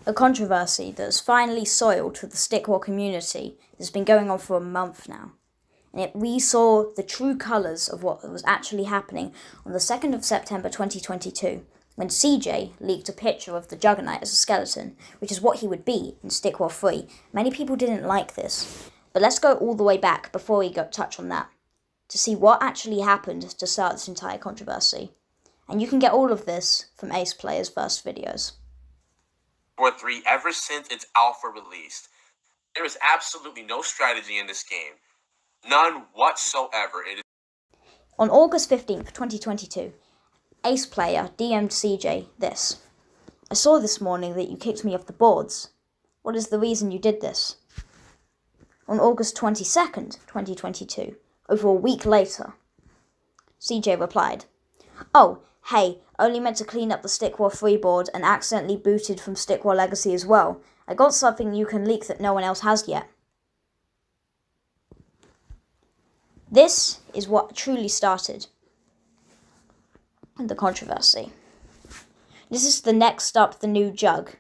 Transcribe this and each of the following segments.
A controversy that has finally soiled the stick war community has been going on for a month now. And we saw the true colours of what was actually happening on the 2nd of September 2022, when CJ leaked a picture of the Juggernaut as a skeleton, which is what he would be in Stick War 3. Many people didn't like this, but let's go all the way back before we touch on that, to see what actually happened to start this entire controversy. And you can get all of this from Ace Player's first videos. War 3 ever since its alpha released. There is absolutely no strategy in this game. None whatsoever. On August 15th, 2022, Ace Player DM'd CJ this. I saw this morning that you kicked me off the boards. What is the reason you did this? On August 22nd, 2022, over a week later, CJ replied, Oh, hey, only meant to clean up the Stick War 3 board and accidentally booted from Stick War Legacy as well. I got something you can leak that no one else has yet. This is what truly started the controversy. This is the next up, the new Jug.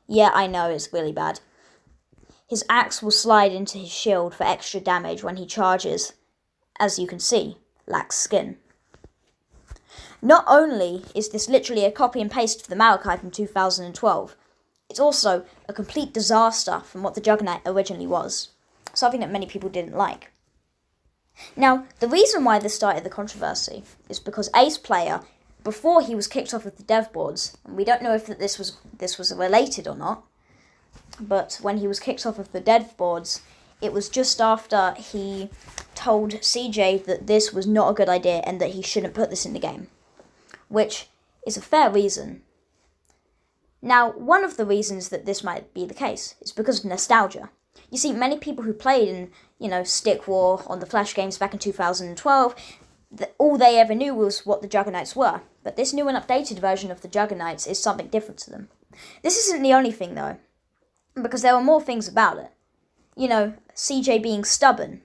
Yeah, I know, it's really bad. His axe will slide into his shield for extra damage when he charges. As you can see, lacks skin. Not only is this literally a copy and paste of the Malachi from 2012, it's also a complete disaster from what the Juggernaut originally was. Something that many people didn't like. Now, the reason why this started the controversy is because Ace Player, before he was kicked off of the dev boards, and we don't know if this was related or not, but when he was kicked off of the dev boards, it was just after he told CJ that this was not a good idea and that he shouldn't put this in the game, which is a fair reason. Now, one of the reasons that this might be the case is because of nostalgia. You see, many people who played in, Stick War on the Flash games back in 2012, all they ever knew was what the Juggernauts were. But this new and updated version of the Juggernauts is something different to them. This isn't the only thing, though, because there were more things about it. CJ being stubborn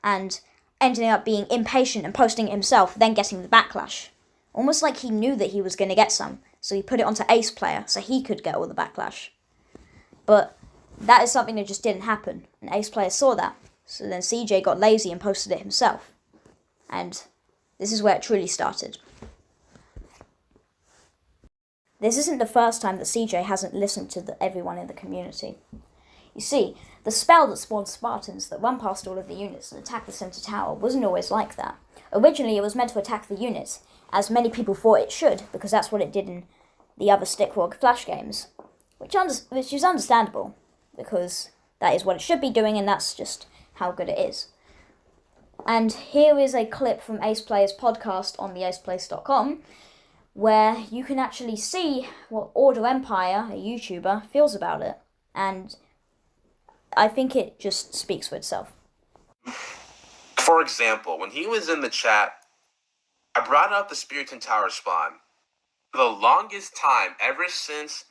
and ending up being impatient and posting it himself, then getting the backlash. Almost like he knew that he was going to get some, so he put it onto Ace Player so he could get all the backlash. But that is something that just didn't happen, and Ace Player saw that. So then CJ got lazy and posted it himself. And this is where it truly started. This isn't the first time that CJ hasn't listened to everyone in the community. You see, the spell that spawned Spartans that run past all of the units and attack the center tower wasn't always like that. Originally it was meant to attack the units, as many people thought it should, because that's what it did in the other Stick War Flash games. Which is understandable, because that is what it should be doing, and that's just how good it is. And here is a clip from Ace Player's podcast on theaceplace.com, where you can actually see what Order Empire, a YouTuber, feels about it. And I think it just speaks for itself. For example, when he was in the chat, I brought up the Spiriton Tower spawn. For the longest time, ever since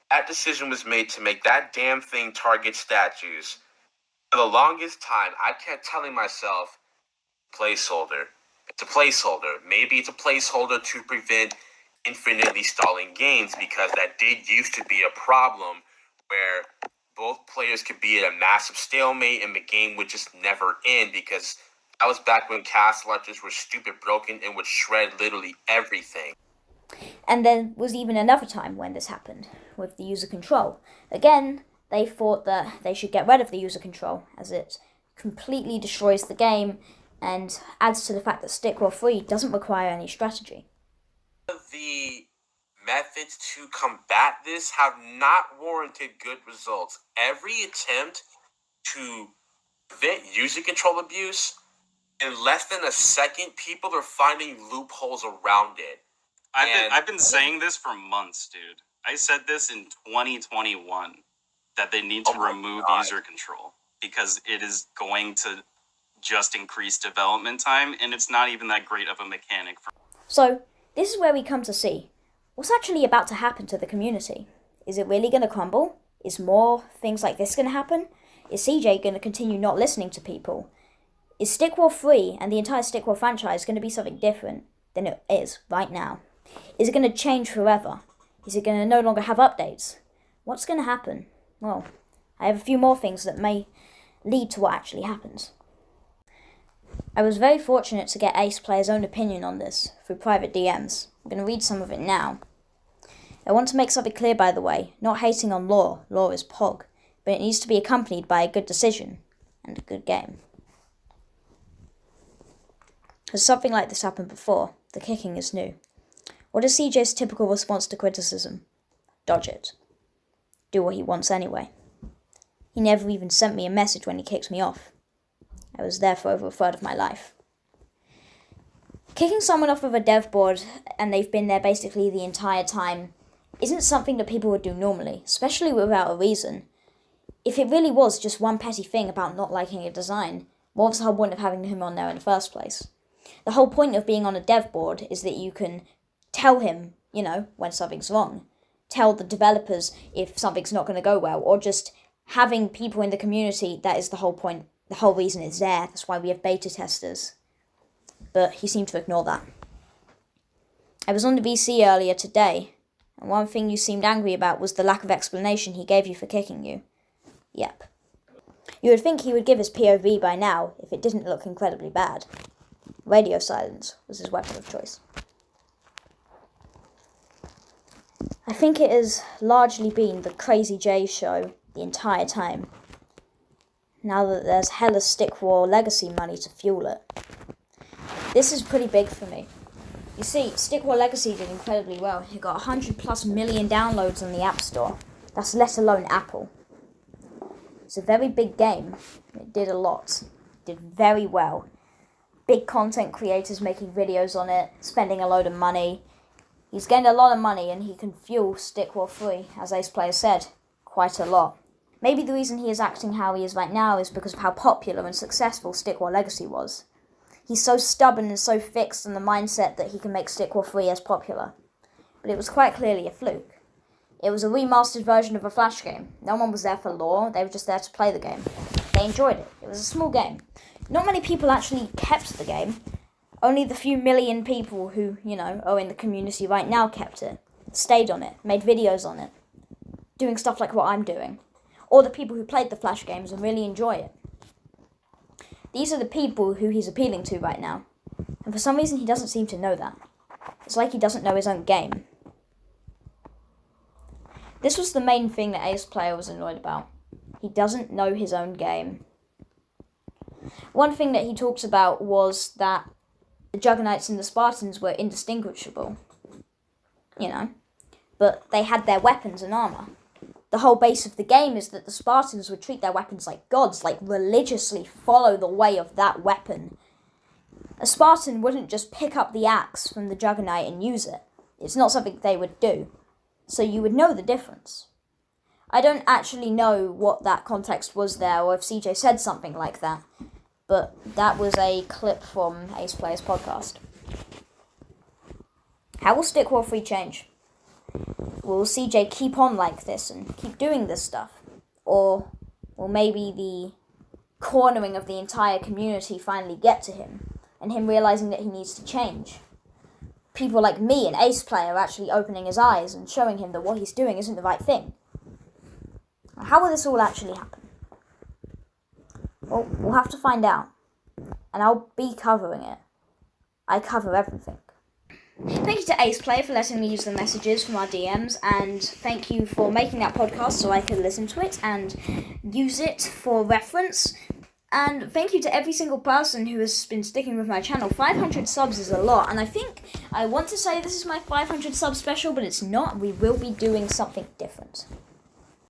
that decision was made to make that damn thing target statues, for the longest time, I kept telling myself, placeholder. It's a placeholder. Maybe it's a placeholder to prevent infinitely stalling games, because that did used to be a problem where both players could be at a massive stalemate and the game would just never end, because that was back when cast launchers were stupid broken and would shred literally everything. And there was even another time when this happened, with the user control. Again, they thought that they should get rid of the user control, as it completely destroys the game and adds to the fact that Stick War 3 doesn't require any strategy. The methods to combat this have not warranted good results. Every attempt to prevent user control abuse, in less than a second, people are finding loopholes around it. I've been saying this for months, dude. I said this in 2021, that they need to remove user control, because it is going to just increase development time, and it's not even that great of a mechanic. So, this is where we come to see what's actually about to happen to the community. Is it really going to crumble? Is more things like this going to happen? Is CJ going to continue not listening to people? Is Stick War 3 and the entire Stick War franchise going to be something different than it is right now? Is it going to change forever? Is it going to no longer have updates? What's going to happen? Well, I have a few more things that may lead to what actually happens. I was very fortunate to get Ace Player's own opinion on this through private DMs. I'm going to read some of it now. I want to make something clear, by the way, not hating on law is POG, but it needs to be accompanied by a good decision and a good game. Has something like this happened before? The kicking is new. What is CJ's typical response to criticism? Dodge it. Do what he wants anyway. He never even sent me a message when he kicked me off. I was there for over a third of my life. Kicking someone off of a dev board and they've been there basically the entire time isn't something that people would do normally, especially without a reason. If it really was just one petty thing about not liking a design, what was the whole point of having him on there in the first place? The whole point of being on a dev board is that you can tell him, when something's wrong. Tell the developers if something's not going to go well, or just having people in the community, that is the whole point. The whole reason it's there. That's why we have beta testers. But he seemed to ignore that. I was on the VC earlier today, and one thing you seemed angry about was the lack of explanation he gave you for kicking you. Yep. You would think he would give his POV by now, if it didn't look incredibly bad. Radio silence was his weapon of choice. I think it has largely been the Crazy J show the entire time, now that there's hella Stick War Legacy money to fuel it. This is pretty big for me. You see, Stick War Legacy did incredibly well. It got 100+ million downloads on the App Store. That's let alone Apple. It's a very big game. It did a lot. It did very well. Big content creators making videos on it, spending a load of money. He's gained a lot of money and he can fuel Stick War 3, as Ace Player said, quite a lot. Maybe the reason he is acting how he is right now is because of how popular and successful Stick War Legacy was. He's so stubborn and so fixed in the mindset that he can make Stick War 3 as popular. But it was quite clearly a fluke. It was a remastered version of a Flash game. No one was there for lore, they were just there to play the game. They enjoyed it. It was a small game. Not many people actually kept the game. Only the few million people who, are in the community right now kept it. Stayed on it, made videos on it. Doing stuff like what I'm doing. Or the people who played the Flash games and really enjoy it. These are the people who he's appealing to right now. And for some reason he doesn't seem to know that. It's like he doesn't know his own game. This was the main thing that Ace Player was annoyed about. He doesn't know his own game. One thing that he talks about was that the Juggernauts and the Spartans were indistinguishable. But they had their weapons and armor. The whole base of the game is that the Spartans would treat their weapons like gods, like religiously follow the way of that weapon. A Spartan wouldn't just pick up the axe from the Juggernaut and use it. It's not something they would do. So you would know the difference. I don't actually know what that context was there, or if CJ said something like that, but that was a clip from Ace Player's podcast. How will Stick War 3 change? Will CJ keep on like this and keep doing this stuff? Or will maybe the cornering of the entire community finally get to him, and him realizing that he needs to change? People like me and Ace Player are actually opening his eyes and showing him that what he's doing isn't the right thing. How will this all actually happen? Well, we'll have to find out. And I'll be covering it. I cover everything. Thank you to Ace Player for letting me use the messages from our DMs, and thank you for making that podcast so I could listen to it and use it for reference. And thank you to every single person who has been sticking with my channel. 500 subs is a lot, and I think I want to say this is my 500 sub special, but it's not. We will be doing something different.